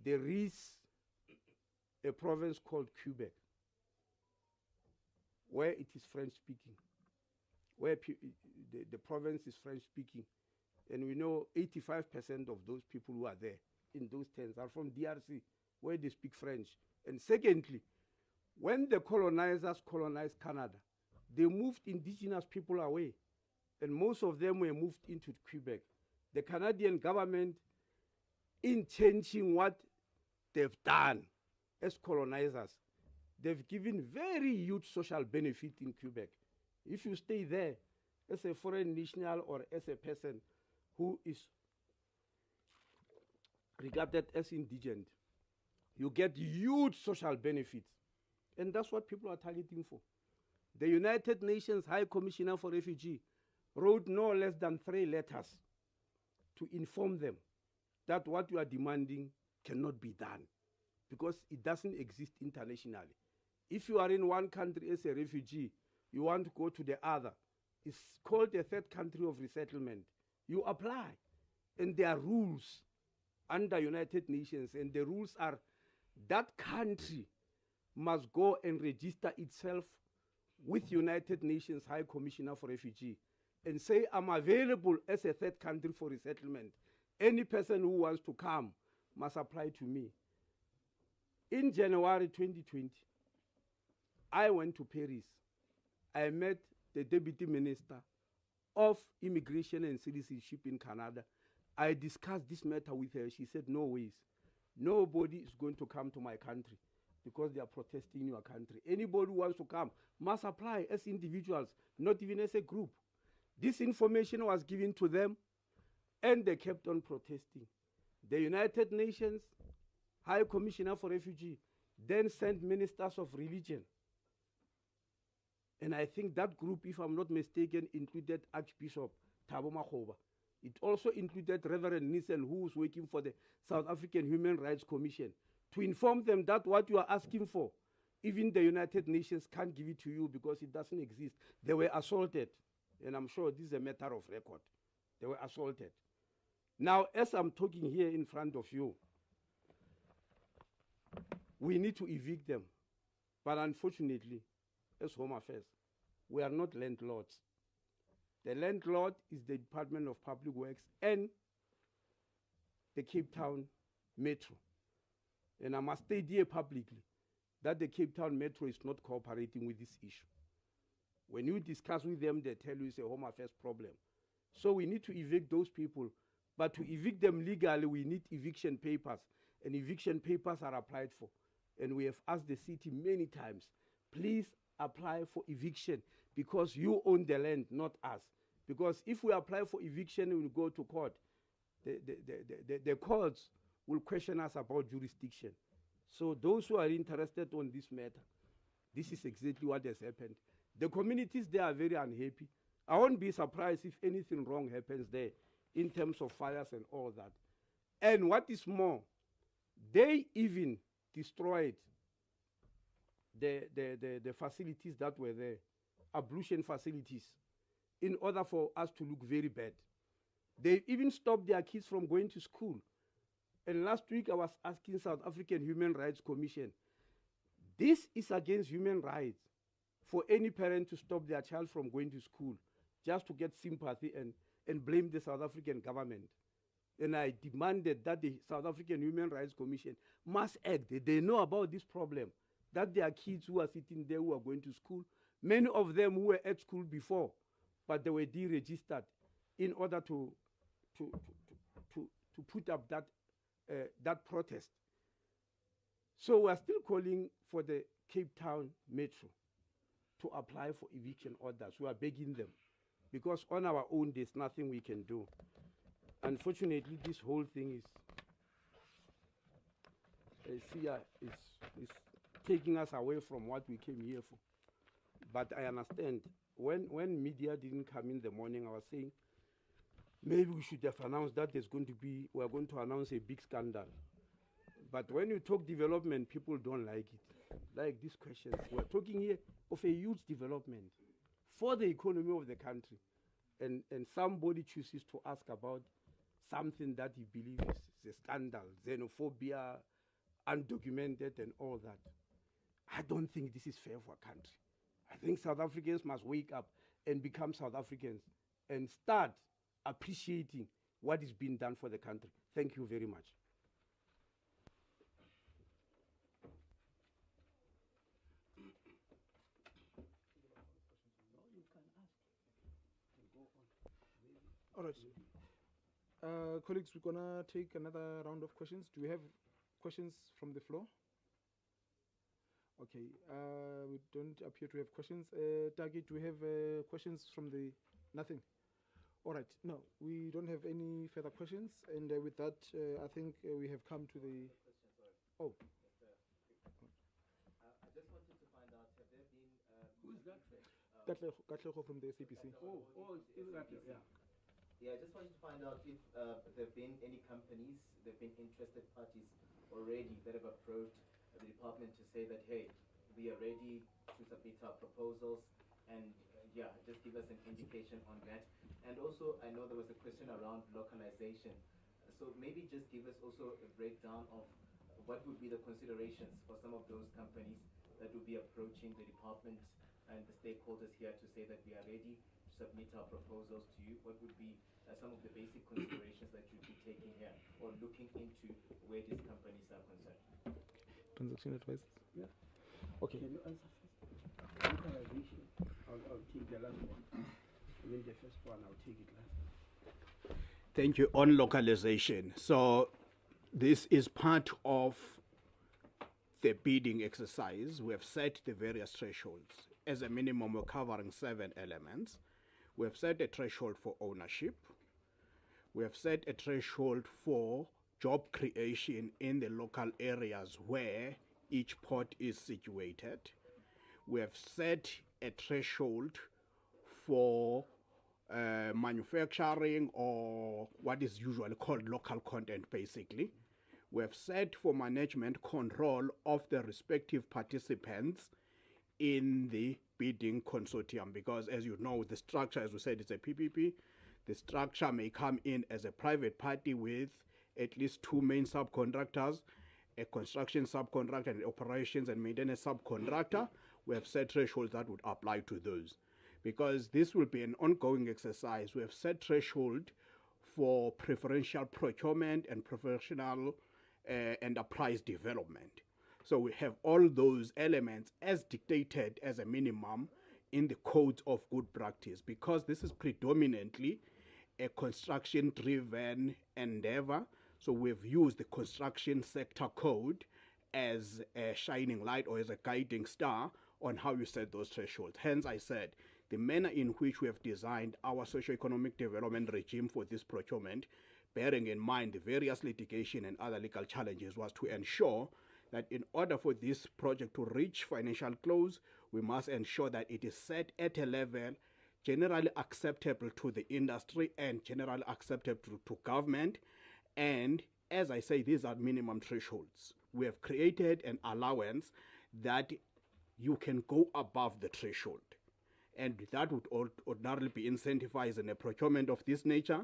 there is a province called Quebec, where it is French-speaking, where the province is French-speaking. And we know 85% of those people who are there in those towns are from DRC, where they speak French. And secondly, when the colonizers colonized Canada, they moved indigenous people away, and most of them were moved into Quebec. The Canadian government, in changing what they've done as colonizers, they've given very huge social benefit in Quebec. If you stay there as a foreign national or as a person who is regarded as indigent, you get huge social benefits. And that's what people are targeting for. The United Nations High Commissioner for Refugees wrote no less than 3 letters to inform them that what you are demanding cannot be done because it doesn't exist internationally. If you are in one country as a refugee, you want to go to the other, it's called a third country of resettlement. You apply, and there are rules under United Nations, and the rules are that country must go and register itself with United Nations High Commissioner for Refugees and say, I'm available as a third country for resettlement. Any person who wants to come must apply to me. In January 2020, I went to Paris. I met the Deputy Minister of Immigration and Citizenship in Canada. I discussed this matter with her. She said, no ways. Nobody is going to come to my country because they are protesting in your country. Anybody who wants to come must apply as individuals, not even as a group. This information was given to them, and they kept on protesting. The United Nations High Commissioner for Refugees then sent ministers of religion. And I think that group, if I'm not mistaken, included Archbishop Thabo Makgoba. It also included Reverend Nissen, who was working for the South African Human Rights Commission, to inform them that what you are asking for, even the United Nations can't give it to you because it doesn't exist. They were assaulted, and I'm sure this is a matter of record. They were assaulted. Now, as I'm talking here in front of you, we need to evict them. But unfortunately, as Home Affairs, we are not landlords. The landlord is the Department of Public Works and the Cape Town Metro. And I must state here publicly that the Cape Town Metro is not cooperating with this issue. When you discuss with them, they tell you it's a Home Affairs problem. So we need to evict those people. But to evict them legally, we need eviction papers. And eviction papers are applied for. And we have asked the city many times, please apply for eviction because you own the land, not us. Because if we apply for eviction and we go to court, the courts will question us about jurisdiction. So those who are interested on this matter, this is exactly what has happened. The communities, they are very unhappy. I won't be surprised if anything wrong happens there in terms of fires and all that. And what is more, they even destroyed the facilities that were there, ablution facilities, in order for us to look very bad. They even stopped their kids from going to school. And last week I was asking South African Human Rights Commission, this is against human rights for any parent to stop their child from going to school just to get sympathy and blame the South African government. And I demanded that the South African Human Rights Commission must act. They know about this problem, that there are kids who are sitting there who are going to school, many of them who were at school before, but they were deregistered in order to put up that protest. So we're still calling for the Cape Town Metro to apply for eviction orders. We are begging them because on our own there's nothing we can do. Unfortunately, this whole thing is taking us away from what we came here for. But I understand when media didn't come in the morning, I was saying maybe we should have announced that we're going to announce a big scandal. But when you talk development, people don't like it. like these questions. We're talking here of a huge development for the economy of the country. And somebody chooses to ask about something that he believes is a scandal, xenophobia, undocumented and all that. I don't think this is fair for a country. I think South Africans must wake up and become South Africans and start appreciating what is being done for the country. Thank you very much. All right. Colleagues, we're gonna take another round of questions. Do we have questions from the floor? Okay, we don't appear to have questions. Tagi, do we have questions from the, nothing? All right, no, we don't have any further questions. And with that, I think we have come to the, oh. I just wanted to find out, have there been... Who's that? Katlego from the SABC. Yeah. Yeah, I just wanted to find out if there have been any companies, there have been interested parties already that have approached the department to say that, hey, we are ready to submit our proposals, and yeah, just give us an indication on that. And also, I know there was a question around localization. So maybe just give us also a breakdown of what would be the considerations for some of those companies that would be approaching the department and the stakeholders here to say that we are ready to submit our proposals to you. What would be some of the basic considerations that you'd be taking here or looking into where these companies are concerned? Transaction advisors? Yeah. Okay. Can you answer first? Localization. I'll take the last one. And then the first one, I'll take it last. Thank you. On localization. So this is part of the bidding exercise. We have set the various thresholds. As a minimum, we're covering 7 elements. We have set a threshold for ownership. We have set a threshold for job creation in the local areas where each port is situated. We have set a threshold for manufacturing, or what is usually called local content, basically. We have set for management control of the respective participants in the bidding consortium, because as you know, the structure, as we said, it's a PPP. The structure may come in as a private party with at least 2 main subcontractors, a construction subcontractor, and operations and maintenance subcontractor. We have set thresholds that would apply to those. Because this will be an ongoing exercise, we have set threshold for preferential procurement and professional enterprise development. So we have all those elements as dictated as a minimum in the codes of good practice, because this is predominantly a construction-driven endeavor. So we've used the construction sector code as a shining light or as a guiding star on how you set those thresholds. Hence, I said, the manner in which we have designed our socio-economic development regime for this procurement, bearing in mind the various litigation and other legal challenges, was to ensure that in order for this project to reach financial close, we must ensure that it is set at a level generally acceptable to the industry and generally acceptable to government. And as I say, these are minimum thresholds. We have created an allowance that you can go above the threshold. And that would ordinarily be incentivized in a procurement of this nature.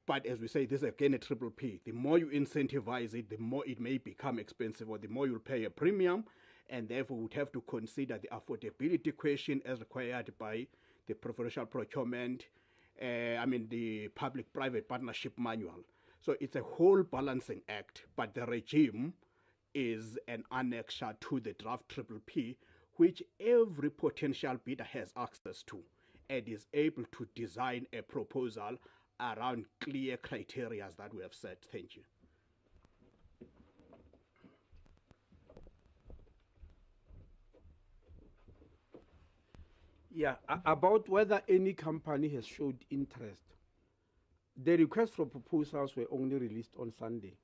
But as we say, this is again a triple P. The more you incentivize it, the more it may become expensive, or the more you'll pay a premium. And therefore, we would have to consider the affordability question as required by the preferential procurement, the public-private partnership manual. So it's a whole balancing act, but the regime is an annexure to the draft triple P, which every potential bidder has access to and is able to design a proposal around clear criteria that we have set. Thank you. Yeah, about whether any company has showed interest. The request for proposals were only released on Sunday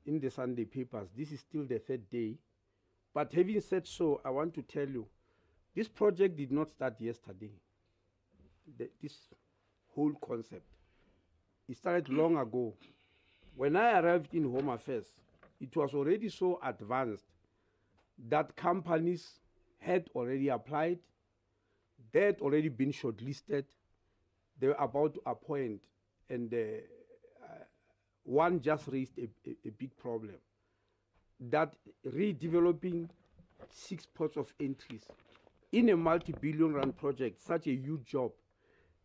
in the Sunday papers. This is still the 3rd day. But having said so, I want to tell you, this project did not start yesterday. This whole concept. It started long ago. When I arrived in Home Affairs, it was already so advanced that companies had already applied, they had already been shortlisted, they were about to appoint, and one just raised a big problem, that redeveloping 6 ports of entries in a multi-billion rand project, such a huge job,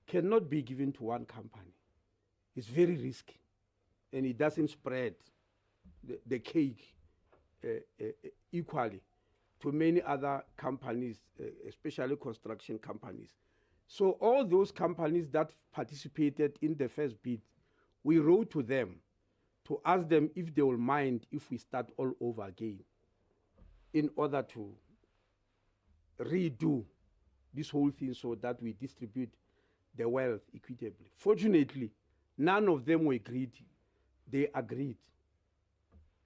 cannot be given to one company. It's very risky, and it doesn't spread the cake equally to many other companies, especially construction companies. So all those companies that participated in the first bid, we wrote to them to ask them if they will mind if we start all over again in order to redo this whole thing so that we distribute the wealth equitably. Fortunately, none of them were greedy. They agreed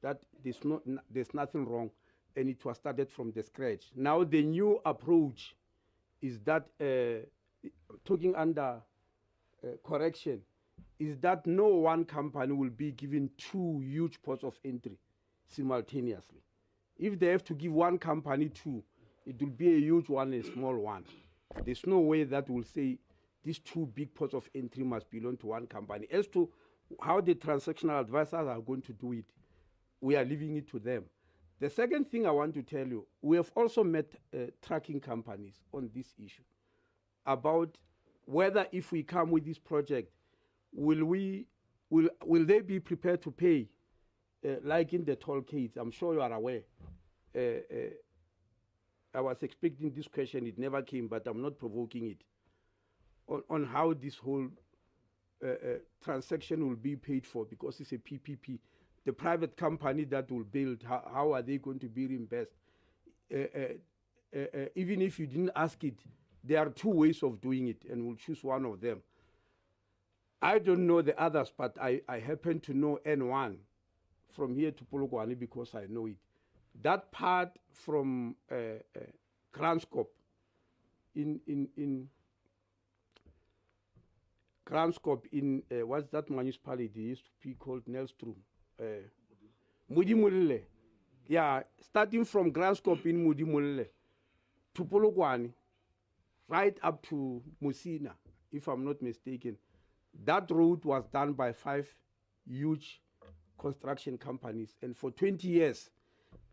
that there's nothing wrong, and it was started from the scratch. Now the new approach is that, talking under correction, is that no one company will be given 2 huge ports of entry simultaneously. If they have to give one company 2, it will be a huge one and a small one. There's no way that will say these 2 big ports of entry must belong to one company. As to how the transactional advisors are going to do it, we are leaving it to them. The second thing I want to tell you, we have also met trucking companies on this issue about whether if we come with this project, will they be prepared to pay, like in the toll gates? I'm sure you are aware. I was expecting this question, it never came, but I'm not provoking it, on how this whole transaction will be paid for, because it's a PPP. The private company that will build, how are they going to be reimbursed? Even if you didn't ask it, there are 2 ways of doing it, and we'll choose one of them. I don't know the others, but I happen to know N1 from here to Polokwane because I know it. That part from Kranskop in Kranskop in what's that municipality? It used to be called Nelstrom. Mudimulele. Yeah, starting from Kranskop in Mudimulele to Polokwane, right up to Musina, if I'm not mistaken. That road was done by 5 huge construction companies, and for 20 years,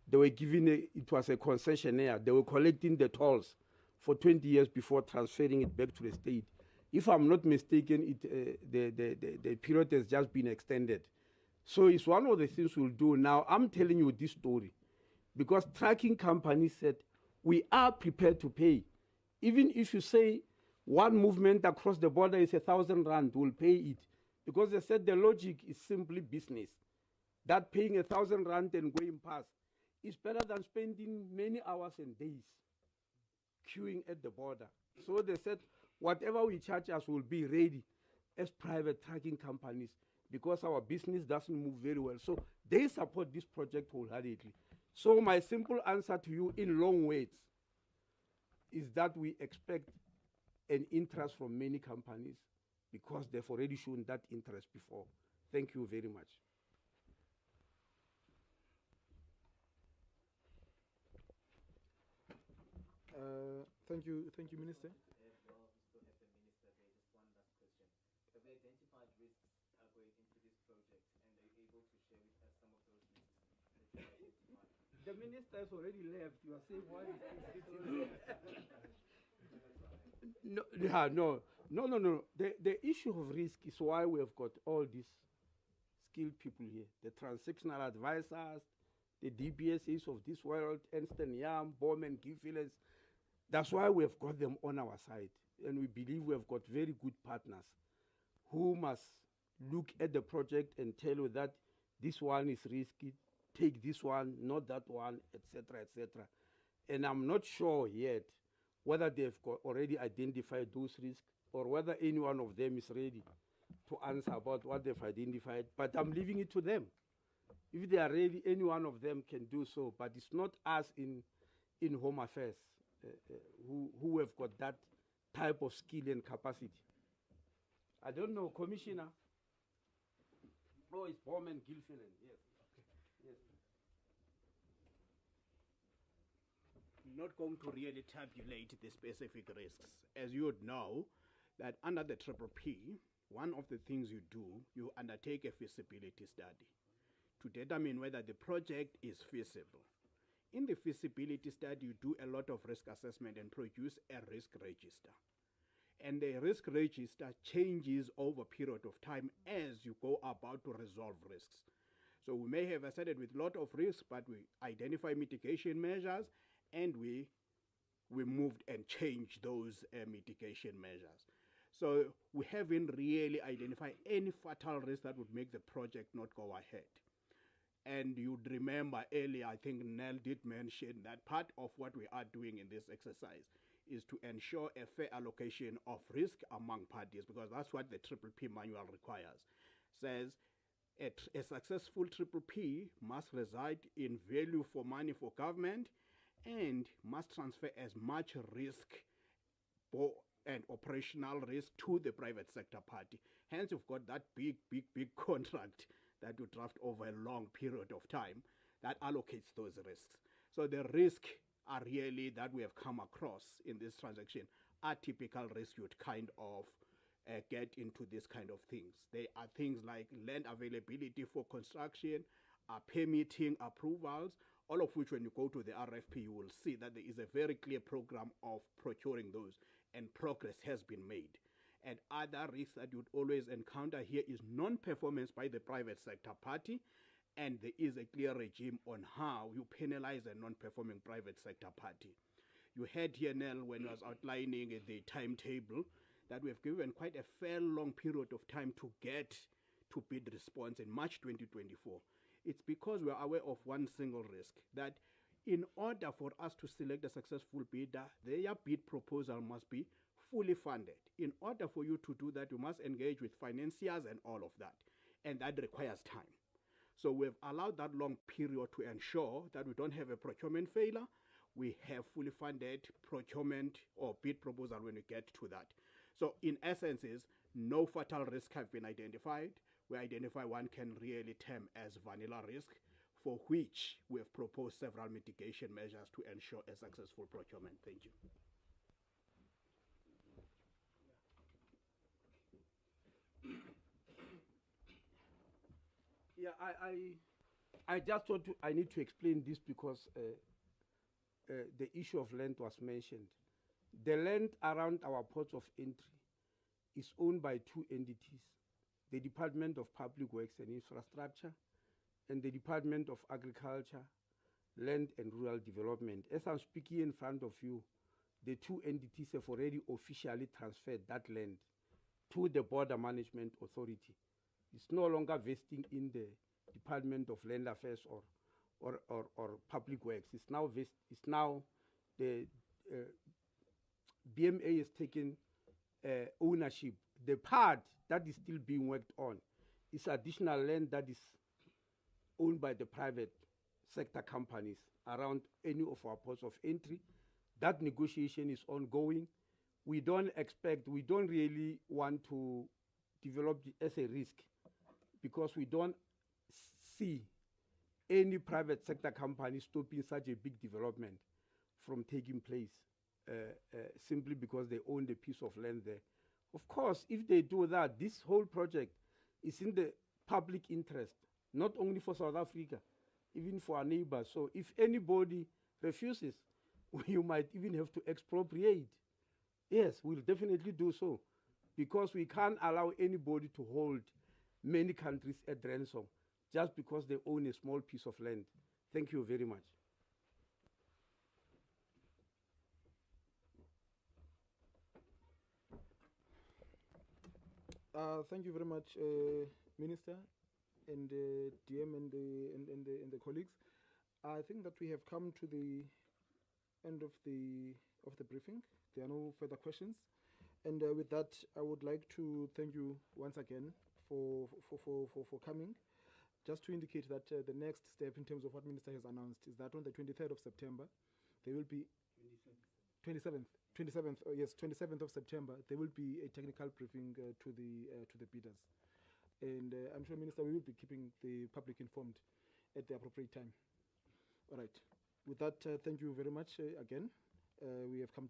they were given it was a concessionaire. They were collecting the tolls for 20 years before transferring it back to the state. If I'm not mistaken, the period has just been extended. So it's one of the things we'll do. Now, I'm telling you this story because trucking companies said, we are prepared to pay. Even if you say one movement across the border is 1,000 rand, we'll pay it. Because they said the logic is simply business. That paying 1,000 rand and going past is better than spending many hours and days queuing at the border. So they said, whatever we charge us will be ready as private trucking companies because our business doesn't move very well. So they support this project wholeheartedly. So my simple answer to you in long words is that we expect an interest from many companies because they've already shown that interest before. Thank you very much. Thank you, Minister. Well, we still have the Minister there. Just one last question. Have they identified risks going into this project, and are you able to share with us some of those risks that you have identified? The Minister has already left. You are saying why is No. The issue of risk is why we have got all these skilled people here. The transactional advisors, the DBSAs of this world, Ernst & Young, Bowman, Gilfillan. That's why we have got them on our side. And we believe we have got very good partners who must look at the project and tell you that this one is risky, take this one, not that one, etc., etc. And I'm not sure yet whether they've already identified those risks or whether any one of them is ready to answer about what they've identified. But I'm leaving it to them. If they are ready, any one of them can do so. But it's not us in Home Affairs who have got that type of skill and capacity. I don't know, Commissioner. Oh, it's Bowman Gilfillan, yes. Yes. not going to really tabulate the specific risks. As you would know, that under the Triple P, one of the things you do, you undertake a feasibility study to determine whether the project is feasible. In the feasibility study, you do a lot of risk assessment and produce a risk register. And the risk register changes over a period of time as you go about to resolve risks. So we may have started with a lot of risks, but we identify mitigation measures, and we moved and changed those mitigation measures. So we haven't really identified any fatal risk that would make the project not go ahead. And you'd remember earlier, I think Nell did mention that part of what we are doing in this exercise is to ensure a fair allocation of risk among parties, because that's what the Triple P manual requires. Says a successful Triple P must reside in value for money for government and must transfer as much risk and operational risk to the private sector party. Hence, you've got that big contract that you draft over a long period of time that allocates those risks. So the risk are really that we have come across in this transaction are typical risks you'd kind of get into this kind of things. They are things like land availability for construction, permitting approvals, all of which when you go to the RFP, you will see that there is a very clear program of procuring those, and progress has been made. And other risks that you'd always encounter here is non-performance by the private sector party, and there is a clear regime on how you penalize a non-performing private sector party. You heard here, Nell, when I was outlining the timetable, that we have given quite a fair long period of time to get to bid response in March 2024. It's because we are aware of one single risk, that in order for us to select a successful bidder, their bid proposal must be fully funded. In order for you to do that, you must engage with financiers and all of that, and that requires time. So we've allowed that long period to ensure that we don't have a procurement failure. We have fully funded procurement or bid proposal when we get to that. So in essence, no fatal risk have been identified. We identify one can really term as vanilla risk, for which we have proposed several mitigation measures to ensure a successful procurement. Thank you. Yeah, I just thought I need to explain this because the issue of land was mentioned. The land around our ports of entry is owned by two entities, the Department of Public Works and Infrastructure and the Department of Agriculture, Land and Rural Development. As I'm speaking in front of you, the two entities have already officially transferred that land to the Border Management Authority. It's no longer vesting in the Department of Land Affairs or Public Works. It's now the BMA has taken ownership. The part that is still being worked on is additional land that is owned by the private sector companies around any of our ports of entry. That negotiation is ongoing. We don't really want to develop it as a risk because we don't see any private sector company stopping such a big development from taking place simply because they own the piece of land there. Of course, if they do that, this whole project is in the public interest, not only for South Africa, even for our neighbors. So if anybody refuses, you might even have to expropriate. Yes, we'll definitely do so, because we can't allow anybody to hold many countries at ransom just because they own a small piece of land. Thank you very much. Thank you very much, Minister and DM and the colleagues. I think that we have come to the end of the briefing. There are no further questions, and with that, I would like to thank you once again for coming. Just to indicate that the next step in terms of what Minister has announced is that on the 23rd of September, there will be 27th of September, there will be a technical briefing to the bidders, and I'm sure, Minister, we will be keeping the public informed at the appropriate time. All right. With that, thank you very much again. We have come to